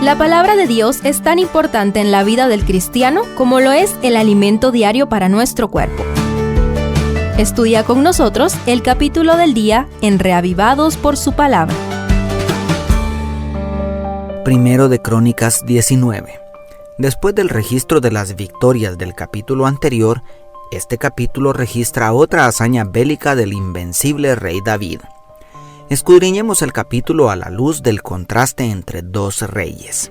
La palabra de Dios es tan importante en la vida del cristiano como lo es el alimento diario para nuestro cuerpo. Estudia con nosotros el capítulo del día en Reavivados por su palabra. Primero de Crónicas 19. Después del registro de las victorias del capítulo anterior, este capítulo registra otra hazaña bélica del invencible rey David. Escudriñemos el capítulo a la luz del contraste entre dos reyes.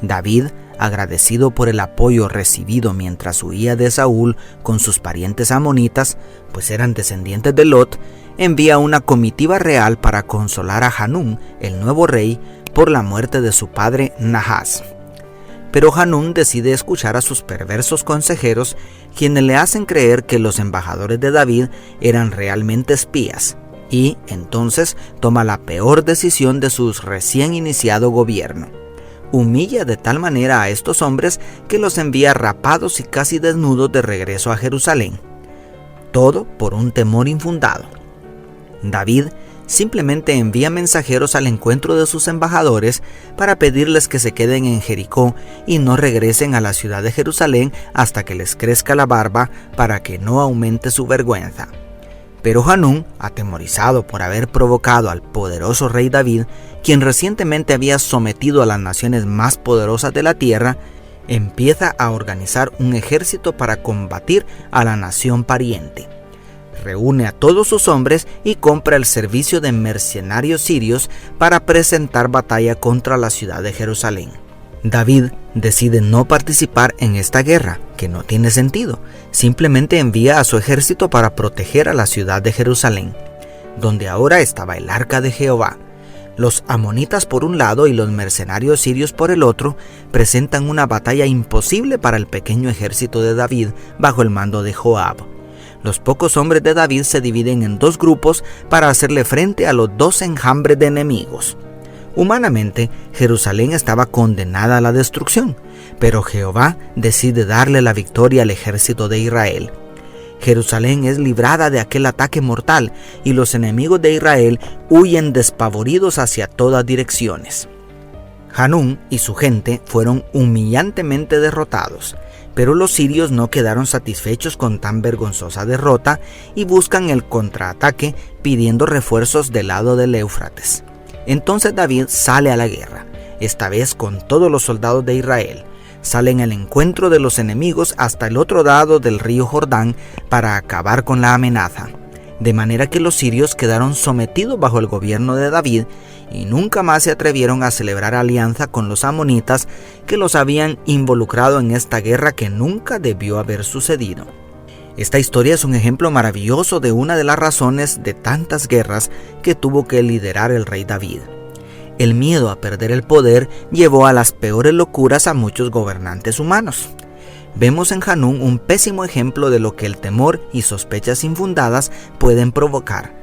David, agradecido por el apoyo recibido mientras huía de Saúl con sus parientes amonitas, pues eran descendientes de Lot, envía una comitiva real para consolar a Hanún, el nuevo rey, por la muerte de su padre Nahas. Pero Hanún decide escuchar a sus perversos consejeros, quienes le hacen creer que los embajadores de David eran realmente espías, y entonces toma la peor decisión de su recién iniciado gobierno. Humilla de tal manera a estos hombres que los envía rapados y casi desnudos de regreso a Jerusalén. Todo por un temor infundado. David simplemente envía mensajeros al encuentro de sus embajadores para pedirles que se queden en Jericó y no regresen a la ciudad de Jerusalén hasta que les crezca la barba para que no aumente su vergüenza. Pero Hanún, atemorizado por haber provocado al poderoso rey David, quien recientemente había sometido a las naciones más poderosas de la tierra, empieza a organizar un ejército para combatir a la nación pariente. Reúne a todos sus hombres y compra el servicio de mercenarios sirios para presentar batalla contra la ciudad de Jerusalén. David decide no participar en esta guerra, que no tiene sentido. Simplemente envía a su ejército para proteger a la ciudad de Jerusalén, donde ahora estaba el arca de Jehová. Los amonitas por un lado y los mercenarios sirios por el otro presentan una batalla imposible para el pequeño ejército de David bajo el mando de Joab. Los pocos hombres de David se dividen en dos grupos para hacerle frente a los dos enjambres de enemigos. Humanamente, Jerusalén estaba condenada a la destrucción, pero Jehová decide darle la victoria al ejército de Israel. Jerusalén es librada de aquel ataque mortal y los enemigos de Israel huyen despavoridos hacia todas direcciones. Hanún y su gente fueron humillantemente derrotados, pero los sirios no quedaron satisfechos con tan vergonzosa derrota y buscan el contraataque pidiendo refuerzos del lado del Éufrates. Entonces David sale a la guerra, esta vez con todos los soldados de Israel. Salen al encuentro de los enemigos hasta el otro lado del río Jordán para acabar con la amenaza. De manera que los sirios quedaron sometidos bajo el gobierno de David y nunca más se atrevieron a celebrar alianza con los amonitas que los habían involucrado en esta guerra que nunca debió haber sucedido. Esta historia es un ejemplo maravilloso de una de las razones de tantas guerras que tuvo que liderar el rey David. El miedo a perder el poder llevó a las peores locuras a muchos gobernantes humanos. Vemos en Hanún un pésimo ejemplo de lo que el temor y sospechas infundadas pueden provocar.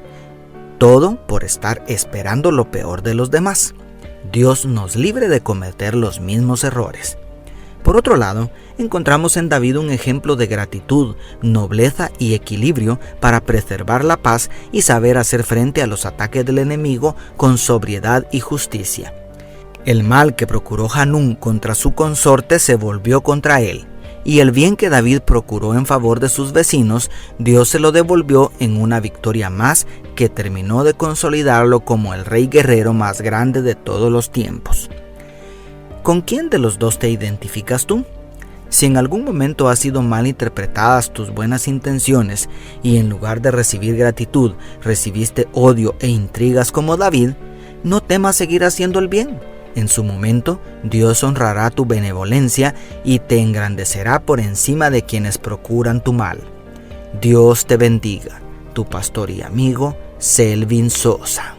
Todo por estar esperando lo peor de los demás. Dios nos libre de cometer los mismos errores. Por otro lado, encontramos en David un ejemplo de gratitud, nobleza y equilibrio para preservar la paz y saber hacer frente a los ataques del enemigo con sobriedad y justicia. El mal que procuró Hanún contra su consorte se volvió contra él, y el bien que David procuró en favor de sus vecinos, Dios se lo devolvió en una victoria más que terminó de consolidarlo como el rey guerrero más grande de todos los tiempos. ¿Con quién de los dos te identificas tú? Si en algún momento has sido mal interpretadas tus buenas intenciones y en lugar de recibir gratitud, recibiste odio e intrigas como David, no temas seguir haciendo el bien. En su momento, Dios honrará tu benevolencia y te engrandecerá por encima de quienes procuran tu mal. Dios te bendiga. Tu pastor y amigo, Selvin Sosa.